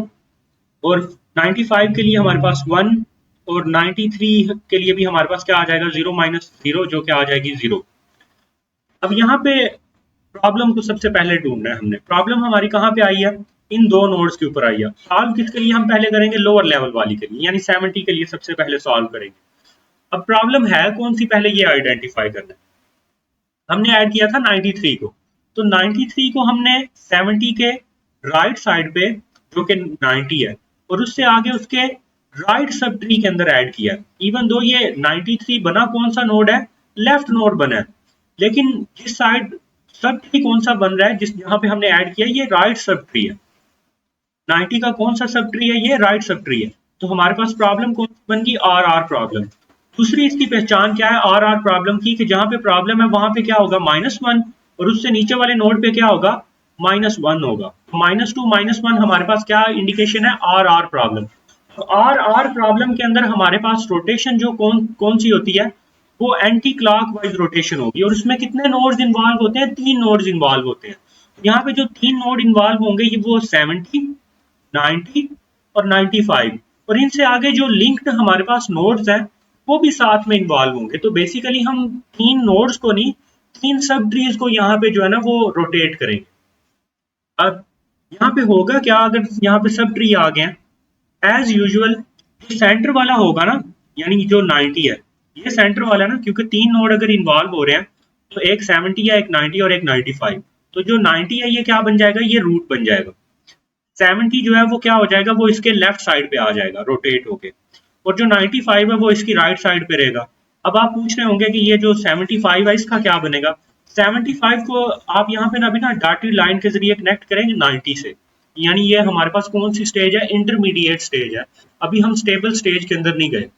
A: और 95 के लिए हमारे पास 1 और 93 के लिए भी हमारे पास क्या आ जाएगा, 0 - 0 जो कि आ जाएगी 0। अब यहाँ पे प्रॉब्लम को सबसे पहले ढूंढना है हमने। प्रॉब्लम हमारी कहाँ पे आई है, इन दो नोड्स के ऊपर आई है। सॉल्व किसके लिए हम पहले करेंगे, लोअर लेवल वाली के लिए, यानी 70 के लिए सबसे पहले सॉल्व करेंगे। अब प्रॉब्लम है कौन सी, पहले ये आइडेंटिफाई करना है। हमने ऐड किया था 93 को, तो 93 को हमने 70 के राइट साइड पे जो कि 90 है, और उससे आगे उसके राइट सब ट्री के अंदर ऐड किया है। इवन दो ये 93 बना कौन सा नोड है, लेफ्ट नोड बना है, लेकिन जिस साइड सब ट्री कौन सा बन रहा है, जिस जहां पे हमने ऐड किया, ये राइट सब ट्री है। 90 का कौन सा सब ट्री है, ये राइट सब ट्री है। तो हमारे पास प्रॉब्लम कौन सी बन गई, आर आर प्रॉब्लम। दूसरी इसकी पहचान क्या है आर आर प्रॉब्लम की, कि जहां पे प्रॉब्लम है वहां पे क्या होगा, -1, और उससे नीचे वाले नोड पे क्या होगा, -1 होगा। -2 -1 हमारे पास क्या इंडिकेशन है, आर आर प्रॉब्लम। तो आर आर प्रॉब्लम के अंदर हमारे पास रोटेशन जो कौन कौन सी होती है, वो एंटी क्लॉकवाइज रोटेशन होगी। और उसमें कितने नोड्स इन्वॉल्व होते हैं, 3 नोड्स इन्वॉल्व होते हैं। यहाँ पे जो 3 नोड इन्वॉल्व होंगे ये वो 70, 90 और 95, और इनसे आगे जो लिंक्ड हमारे पास नोड्स हैं वो भी साथ में इन्वॉल्व होंगे। तो बेसिकली हम 3 नोड्स को नहीं, 3 सब ट्रीज को यहाँ पे जो है ना वो रोटेट करेंगे। अब यहाँ पे होगा क्या, अगर यहाँ पे सब ट्री आ गए, एज यूजुअल जो सेंटर वाला होगा ना, यानी जो 90 है, ये सेंटर वाला ना, क्योंकि 3 नोड अगर इन्वॉल्व हो रहे हैं, तो एक 70 है, एक 90 और एक 95। तो जो 90 है ये क्या बन जाएगा, ये रूट बन जाएगा। 70 जो है वो क्या हो जाएगा, वो इसके लेफ्ट साइड पे आ जाएगा रोटेट होके, और जो 95 है वो इसकी राइट साइड पे रहेगा। अब आप पूछ रहे होंगे कि ये जो 75 है इसका क्या बनेगा। 75 को आप यहाँ पे ना अभी ना डॉटेड लाइन के जरिए कनेक्ट करेंगे 90 से, यानी ये हमारे पास कौन सी स्टेज है, इंटरमीडिएट स्टेज है। अभी हम स्टेबल स्टेज के अंदर नहीं गए।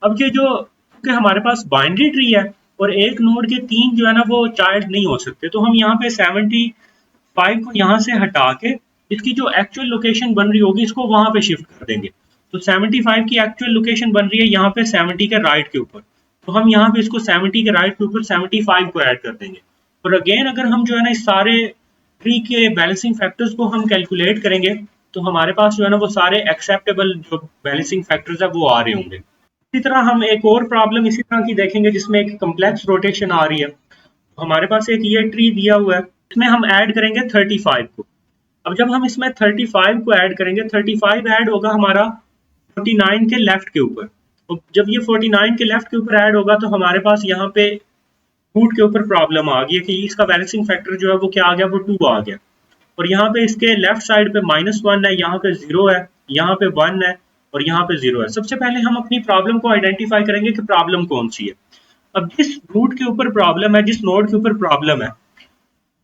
A: अब ये जो, क्योंकि हमारे पास बाइनरी ट्री है और एक नोड के 3 जो है ना वो चाइल्ड नहीं हो सकते, तो हम यहाँ पे 75 को यहाँ से हटा के इसकी जो एक्चुअल लोकेशन बन रही होगी इसको वहां पे शिफ्ट कर देंगे। तो 75 की एक्चुअल लोकेशन बन रही है यहाँ पे 70 के राइट के ऊपर, तो हम यहाँ पे इसको 70 के राइट के ऊपर 75 को ऐड कर देंगे। और अगेन अगर हम जो है ना इस सारे ट्री के बैलेंसिंग फैक्टर्स को हम कैलकुलेट करेंगे, तो हमारे पास जो है ना वो सारे एक्सेप्टेबल जो बैलेंसिंग फैक्टर्स है वो आ रहे होंगे। इसी तरह हम एक और प्रॉब्लम इसी तरह की देखेंगे जिसमें एक कम्प्लेक्स रोटेशन आ रही है। हमारे पास एक ये ट्री दिया हुआ है, इसमें हम ऐड करेंगे 35 को। अब जब हम इसमें 35 को ऐड करेंगे, 35 ऐड होगा हमारा 49 के लेफ्ट के ऊपर। और जब ये 49 के लेफ्ट के ऊपर ऐड होगा तो हमारे पास यहाँ पे रूट के ऊपर प्रॉब्लम आ गई कि इसका बैलेंसिंग फैक्टर जो है वो क्या आ गया, वो 2 आ गया। और यहाँ पे इसके लेफ्ट साइड पे -1 है, यहाँ पे 0 है, यहाँ पे 1 है और यहाँ पे 0 है। सबसे पहले हम अपनी प्रॉब्लम को आइडेंटिफाई करेंगे कि प्रॉब्लम कौन सी है। अब जिस रूट के ऊपर प्रॉब्लम है, जिस नोड के ऊपर प्रॉब्लम है,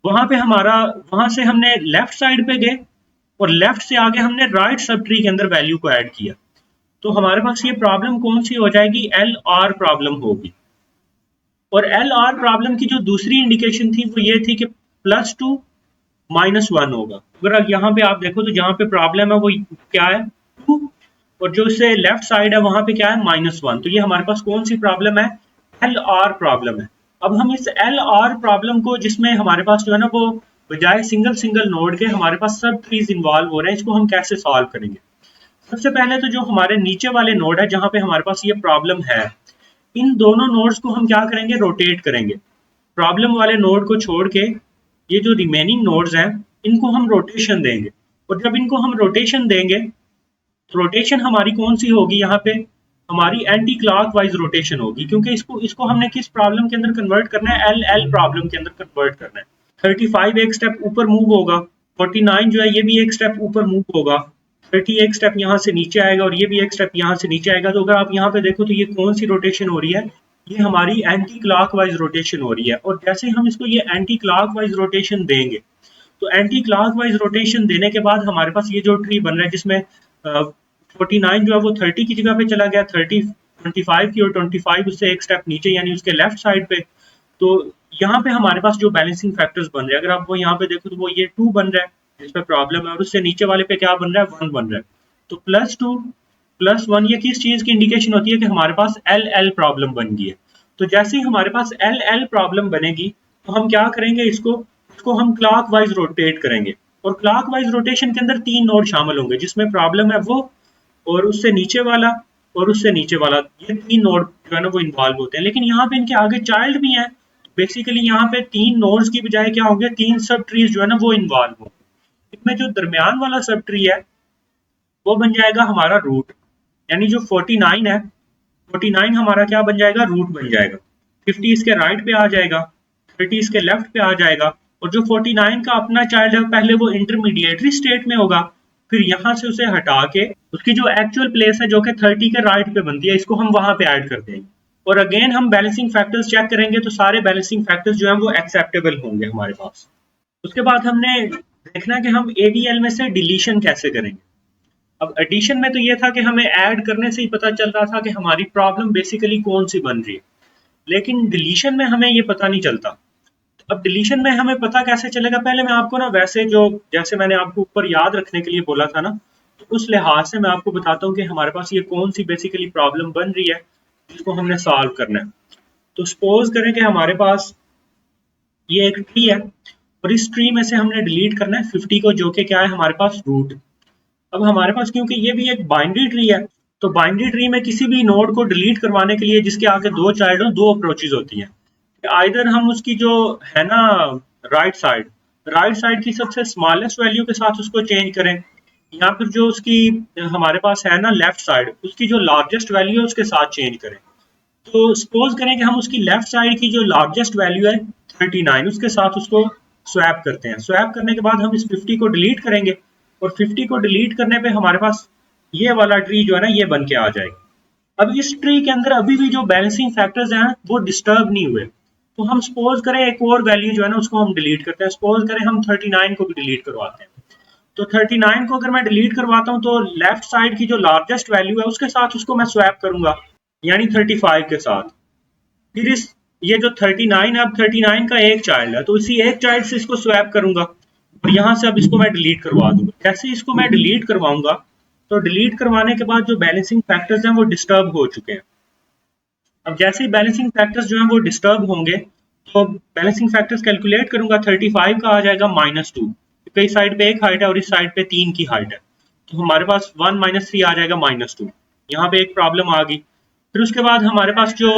A: वहां पे हमारा, वहां से हमने लेफ्ट साइड पे गए और लेफ्ट से आगे हमने राइट सब ट्री के अंदर वैल्यू को ऐड किया। तो हमारे पास ये प्रॉब्लम कौन सी हो जाएगी, एल आर प्रॉब्लम होगी। और एल आर प्रॉब्लम की जो दूसरी इंडिकेशन थी वो ये थी कि +2 -1 होगा। अगर यहाँ पे आप देखो तो जहाँ पे प्रॉब्लम है वो क्या है, 2, और जो इससे लेफ्ट साइड है वहां पे क्या है, -1। तो ये हमारे पास कौन सी प्रॉब्लम है, एल आर प्रॉब्लम है। अब हम इस एल आर प्रॉब्लम को, जिसमें हमारे पास जो है ना वो बजाय सिंगल सिंगल नोड के हमारे पास सब ट्रीज इन्वॉल्व हो रहे हैं, इसको हम कैसे सॉल्व करेंगे। सबसे पहले तो जो हमारे नीचे वाले नोड है जहां पे हमारे पास ये प्रॉब्लम है, इन दोनों नोड्स को हम क्या करेंगे, रोटेट करेंगे। प्रॉब्लम वाले नोड को छोड़ के ये जो रिमेनिंग नोड्स हैं इनको हम रोटेशन देंगे। और जब इनको हम रोटेशन देंगे तो रोटेशन हमारी कौन सी होगी, यहाँ पे हमारी एंटी क्लॉकवाइज रोटेशन होगी, क्योंकि इसको इसको हमने किस प्रॉब्लम के अंदर कन्वर्ट करना है, एल एल प्रॉब्लम के अंदर कन्वर्ट करना है। 35 एक स्टेप ऊपर मूव होगा, 49 जो है ये भी एक स्टेप ऊपर मूव होगा, 30 एक स्टेप यहाँ से नीचे आएगा और ये भी एक स्टेप यहाँ से नीचे आएगा। तो अगर आप यहाँ पे देखो तो ये कौन सी रोटेशन हो रही है, ये हमारी एंटी क्लॉकवाइज रोटेशन हो रही है। और जैसे हम इसको ये एंटी क्लॉकवाइज रोटेशन देंगे, तो एंटी क्लॉकवाइज रोटेशन देने के बाद हमारे पास ये जो ट्री बन रहा है जिसमें 49 जो है वो 30 की जगह पे चला गया, 30 25 की, और 25 उससे एक स्टेप नीचे यानी उसके लेफ्ट साइड पे। तो यहाँ पे हमारे पास जो बैलेंसिंग फैक्टर्स बन रहे हैं, अगर आप वो यहाँ पे देखो तो वो ये 2 बन रहा है जिसमें प्रॉब्लम है, और उससे नीचे वाले पे क्या बन रहा है, 1 बन रहा है। तो +2 +1 ये किस चीज की इंडिकेशन होती है कि हमारे पास एल एल प्रॉब्लम बन गई है। तो जैसे ही हमारे पास एल एल प्रॉब्लम बनेगी तो हम क्या करेंगे, इसको हम क्लॉक वाइज रोटेट करेंगे। और क्लॉक वाइज रोटेशन के अंदर 3 नोड शामिल होंगे, जिसमें प्रॉब्लम है वो, और उससे नीचे वाला, और उससे नीचे वाला, ये 3 नोड जो है ना वो इन्वॉल्व होते हैं। लेकिन यहाँ पे इनके आगे चाइल्ड भी हैं। बेसिकली यहाँ पे 3 नोड्स की बजाय क्या होंगे, 3 सब ट्रीज जो है ना वो इन्वॉल्व होंगे। इसमें जो दरमियान वाला सब ट्री है वो बन जाएगा हमारा रूट, यानी जो 49 है, 49 हमारा क्या बन जाएगा, रूट बन जाएगा। 50 इसके राइट पे आ जाएगा, 30 इसके लेफ्ट पे आ जाएगा, और जो 49 का अपना चाइल्ड है पहले वो इंटरमीडिएटरी स्टेट में होगा, फिर यहाँ से उसे हटा के उसकी जो एक्चुअल प्लेस है जो कि 30 के राइट पे बनती है, इसको हम वहां पे ऐड कर देंगे। और अगेन हम बैलेंसिंग फैक्टर्स चेक करेंगे तो सारे बैलेंसिंग फैक्टर्स जो है वो एक्सेप्टेबल होंगे हमारे पास। उसके बाद हमने देखना कि हम एडीएल में से डिलीशन कैसे करेंगे। अब एडिशन में तो ये था कि हमें ऐड करने से ही पता चल रहा था कि हमारी प्रॉब्लम बेसिकली कौन सी बन रही है, लेकिन डिलीशन में हमें ये पता नहीं चलता। अब डिलीशन में हमें पता कैसे चलेगा? पहले मैं आपको ना वैसे जो जैसे मैंने आपको ऊपर याद रखने के लिए बोला था ना, तो उस लिहाज से मैं आपको बताता हूँ कि हमारे पास ये कौन सी बेसिकली प्रॉब्लम बन रही है जिसको हमने सॉल्व करना है। तो सपोज करें कि हमारे पास ये एक ट्री है और इस ट्री में से हमने डिलीट करना है 50 को, जो कि क्या है हमारे पास रूट। अब हमारे पास क्योंकि ये भी एक बाइनरी ट्री है, तो बाइनरी ट्री में किसी भी नोड को डिलीट करवाने के लिए जिसके आगे दो चाइल्ड हो, दो अप्रोचेज होती हैं। आइदर हम उसकी जो है ना राइट साइड की सबसे स्मॉलेस्ट वैल्यू के साथ उसको चेंज करें, या फिर जो उसकी हमारे पास है ना लेफ्ट साइड, उसकी जो लार्जेस्ट वैल्यू है उसके साथ चेंज करें। तो सपोज करें कि हम उसकी लेफ्ट साइड की जो लार्जेस्ट वैल्यू है 39, उसके साथ उसको स्वैप करते हैं। स्वैप करने के बाद हम इस 50 को डिलीट करेंगे और 50 को डिलीट करने पे हमारे पास ये वाला ट्री जो है ना ये बन के आ जाएगा। अब इस ट्री के अंदर अभी भी जो बैलेंसिंग फैक्टर्स हैं वो डिस्टर्ब नहीं हुए, तो हम सपोज करें एक और वैल्यू जो है ना उसको हम डिलीट करते हैं। सपोज करें हम 39 को भी डिलीट करवाते हैं, तो 39 को अगर मैं डिलीट करवाता हूँ तो लेफ्ट साइड की जो लार्जेस्ट वैल्यू है उसके साथ उसको मैं स्वैप करूंगा, यानी 35 के साथ। फिर इस ये जो 39 है, अब 39 का एक चाइल्ड है तो इसी एक चाइल्ड से इसको स्वैप करूंगा और यहाँ से अब इसको मैं डिलीट करवा दूंगा। जैसे इसको मैं डिलीट करवाऊंगा तो डिलीट करवाने के बाद जो बैलेंसिंग फैक्टर्स हैं वो डिस्टर्ब हो चुके हैं। अब जैसे ही बैलेंसिंग फैक्टर्स जो हैं वो डिस्टर्ब होंगे तो बैलेंसिंग फैक्टर्स कैलकुलेट करूंगा, 35 का आ जाएगा -2, क्योंकि इस साइड पे एक हाइट है और इस साइड पे 3 की हाइट है, तो हमारे पास 1 - 3 आ जाएगा -2। यहाँ पे एक प्रॉब्लम आ गई। फिर उसके बाद हमारे पास जो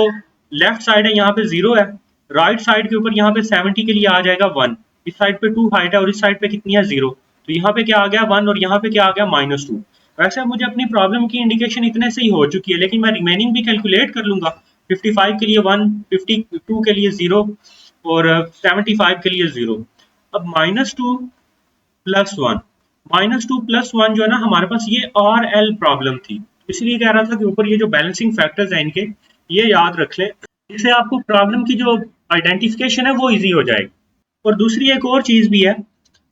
A: लेफ्ट साइड है यहाँ पे 0 है, राइट साइड के ऊपर यहाँ पे 70 के लिए आ जाएगा 1, इस साइड पे 2 हाइट है और इस साइड पे कितनी है 0, तो यहाँ पे क्या आ गया 1 और यहाँ पे क्या आ गया -2। वैसे मुझे अपनी प्रॉब्लम की इंडिकेशन इतने से ही हो चुकी है, लेकिन मैं रिमेनिंग भी कैलकुलेट कर लूंगा। 55 के लिए 1, 52 के लिए 0 और 75 के लिए 0। अब -2 प्लस 1, -2 प्लस 1 जो है ना हमारे पास ये RL प्रॉब्लम थी, इसलिए कह रहा था कि ऊपर ये जो बैलेंसिंग फैक्टर्स हैं इनके ये याद रख लें, इससे आपको प्रॉब्लम की जो आइडेंटिफिकेशन है वो इजी हो जाएगी। और दूसरी एक और चीज भी है,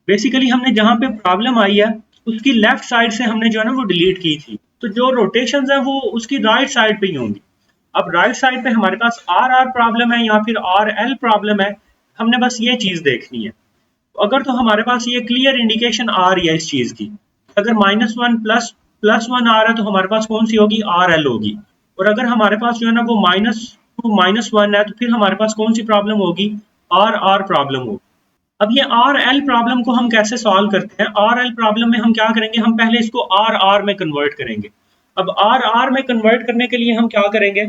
A: बेसिकली हमने जहाँ पे प्रॉब्लम आई है उसकी लेफ्ट साइड से हमने जो है ना वो डिलीट की थी, तो जो रोटेशंस हैं वो उसकी राइट साइड पे ही होंगी। अब राइट साइड पे हमारे पास RR प्रॉब्लम है या फिर RL प्रॉब्लम है, हमने बस ये चीज देखनी है। अगर तो हमारे पास ये क्लियर इंडिकेशन आ रही है इस चीज की, अगर -1 प्लस 1 आ रहा है तो हमारे पास कौन सी होगी, RL होगी। और अगर हमारे पास जो है ना वो -2 -1 है तो फिर हमारे पास कौन सी प्रॉब्लम होगी, RR प्रॉब्लम होगी। अब ये RL प्रॉब्लम को हम कैसे सॉल्व करते हैं? RL प्रॉब्लम में हम क्या करेंगे, हम पहले इसको RR में कन्वर्ट करेंगे। अब RR में कन्वर्ट करने के लिए हम क्या करेंगे,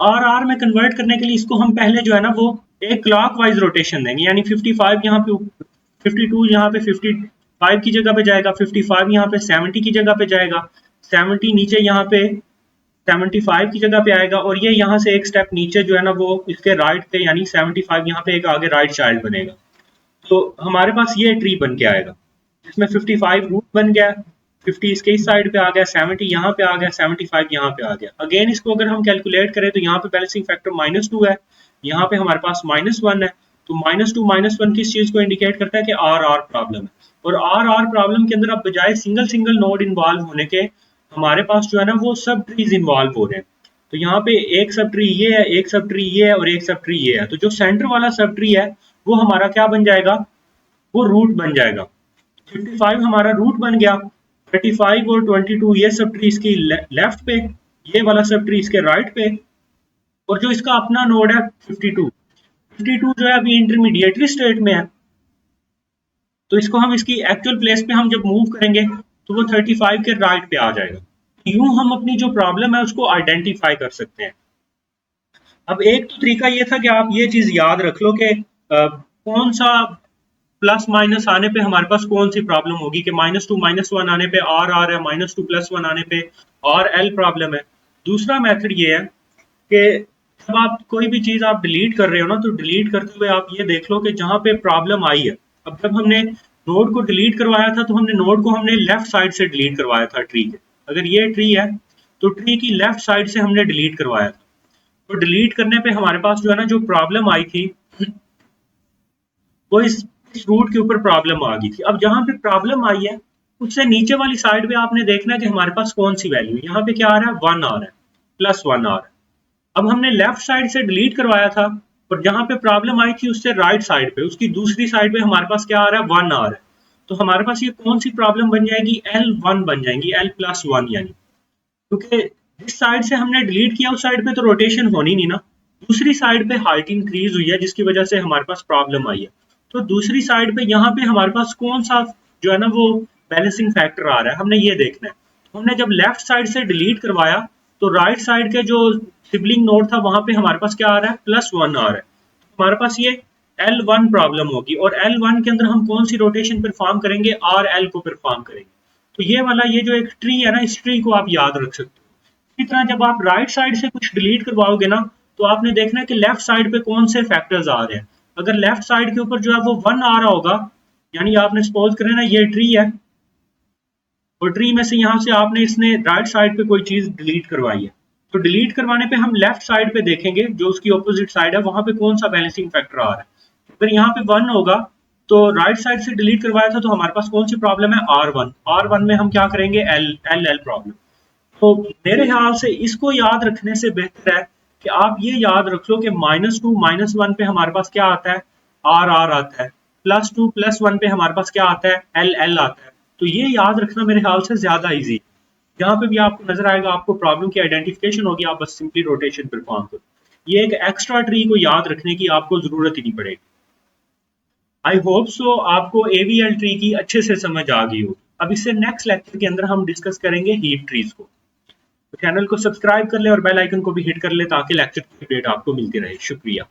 A: RR में कन्वर्ट करने के लिए इसको हम पहले जो है ना वो एक क्लॉकवाइज रोटेशन देंगे, यानी 55 यहाँ पे 52 यहाँ पे 55 की जगह पे जाएगा, 55 यहाँ पे 70 की जगह पे जाएगा, 70 नीचे यहाँ पे 75 की जगह पे आएगा और ये यहाँ से एक स्टेप नीचे जो है ना वो इसके राइट पे, यानी 75 यहाँ पे एक आगे राइट चाइल्ड बनेगा। तो हमारे पास ये ट्री बन के आएगा जिसमें 55 रूट बन गया, 50 इसके इस साइड पे आ गया, 70 यहाँ पे आ गया, 75 यहाँ पे आ गया। अगेन इसको अगर हम कैलकुलेट करें तो यहाँ पे बैलेंसिंग फैक्टर -2 है, यहाँ पे हमारे पास -1 है, तो -2 -1 किस चीज को इंडिकेट करता है कि RR प्रॉब्लम है। और RR प्रॉब्लम के अंदर अब बजाय सिंगल सिंगल नोड इन्वॉल्व होने के हमारे पास जो है ना वो सब ट्रीज इन्वॉल्व हो रहे हैं। तो यहाँ पे एक सब ट्री ये है, एक सब ट्री ये है और एक सब ट्री ये है, तो जो सेंटर वाला सब ट्री है वो हमारा क्या बन जाएगा, वो रूट बन जाएगा। 55 हमारा रूट बन गया, 35 और 22 ये सब ट्री इसकी लेफ्ट पे, ये वाला सब ट्री इसके राइट पे, और जो इसका अपना नोड है 52 जो है अभी इंटरमीडिएटरी स्टेट में है, तो इसको हम इसकी एक्चुअल प्लेस पे हम जब मूव करेंगे तो वो 35 के राइट पे आ जाएगा। यूं हम अपनी जो प्रॉब्लम है उसको आइडेंटिफाई कर सकते हैं। अब एक तो तरीका ये था कि आप ये चीज याद रख लो कि कौन सा प्लस माइनस आने पे हमारे पास कौन सी प्रॉब्लम होगी, कि -2 -1 आने पे RR है, -2 + 1 आने पे RL प्रॉब्लम है। दूसरा मेथड ये है कि जब आप कोई भी चीज आप डिलीट कर रहे हो ना, तो डिलीट करते हुए आप ये देख लो कि जहां पे प्रॉब्लम आई है, अब जब हमने नोड को डिलीट करवाया था तो हमने नोड को हमने लेफ्ट साइड से डिलीट करवाया था ट्री के। अगर ये ट्री है तो ट्री की लेफ्ट साइड से हमने डिलीट करवाया था। तो डिलीट करने पे हमारे पास जो है ना जो प्रॉब्लम आई थी वो इस रूट के ऊपर प्रॉब्लम आ गई थी। अब जहां पे प्रॉब्लम आई है उससे नीचे वाली साइड पे आपने देखना है कि हमारे पास कौन सी वैल्यू है। यहाँ पे क्या आ रहा है, 1 आ रहा है, +1 आ रहा है। अब हमने लेफ्ट साइड से डिलीट करवाया था और जहां पे प्रॉब्लम आई थी उससे राइट साइड पे, उसकी दूसरी साइड पे हमारे पास क्या आ रहा है, 1 आ रहा है। तो हमारे पास ये कौन सी प्रॉब्लम बन जाएगी, L1 बन जाएंगी, L+1 यानी, क्योंकि जिस साइड से हमने डिलीट किया उस साइड पे तो रोटेशन होनी नहीं ना, दूसरी साइड पे हाइट इंक्रीज हुई है जिसकी वजह से हमारे पास प्रॉब्लम आई है। तो दूसरी साइड पे यहाँ पे हमारे पास कौन सा जो है ना वो बैलेंसिंग फैक्टर आ रहा है, हमने ये देखना है। तो हमने जब लेफ्ट साइड से डिलीट करवाया तो राइट साइड के जो सिबलिंग नोड था वहां पे हमारे पास क्या आ रहा है, +1 आ रहा है। तो हमारे पास ये L1 प्रॉब्लम होगी और L1 के अंदर हम कौन सी रोटेशन परफॉर्म करेंगे, RL को परफॉर्म करेंगे। तो ये वाला ये जो एक ट्री है ना, इस ट्री को आप याद रख सकते हो। इसी तरह जब आप राइट साइड से कुछ डिलीट करवाओगे ना तो आपने देखना है कि लेफ्ट साइड पे कौन से फैक्टर्स आ रहे हैं। अगर लेफ्ट साइड के ऊपर जो है वो 1 आ रहा होगा, यानी आपने सपोज करें ना ये ट्री है और ट्री में से यहाँ से आपने इसने राइट साइड पे कोई चीज डिलीट करवाई है, तो डिलीट करवाने पे हम लेफ्ट साइड पे देखेंगे जो उसकी ऑपोजिट साइड है वहां पे कौन सा बैलेंसिंग फैक्टर आ रहा है। अगर यहाँ पे 1 होगा तो राइट साइड से डिलीट करवाया था तो हमारे पास कौन सी प्रॉब्लम है, R1। R1 में हम क्या करेंगे, L प्रॉब्लम। तो मेरे ख्याल से इसको याद रखने से बेहतर है कि आप ये याद रख लो कि -2 -1 पे हमारे पास क्या आता है, R आता है, +2 +1 पे हमारे पास क्या आता है, L आता है। तो ये याद रखना मेरे ख्याल से ज्यादा इजी है। जहां पे भी आपको नजर आएगा आपको प्रॉब्लम की आइडेंटिफिकेशन होगी, आप बस सिंपली रोटेशन परफॉर्म करो। ये एक एक्स्ट्रा ट्री को याद रखने की आपको जरूरत ही नहीं पड़ेगी। आई होप सो आपको एवीएल ट्री की अच्छे से समझ आ गई हो। अब इससे नेक्स्ट लेक्चर के अंदर हम डिस्कस करेंगे हीप ट्रीज को। तो चैनल को सब्सक्राइब कर ले और बेल आइकन को भी हिट कर ले ताकि लेक्चर की अपडेट आपको मिलती रहे। शुक्रिया।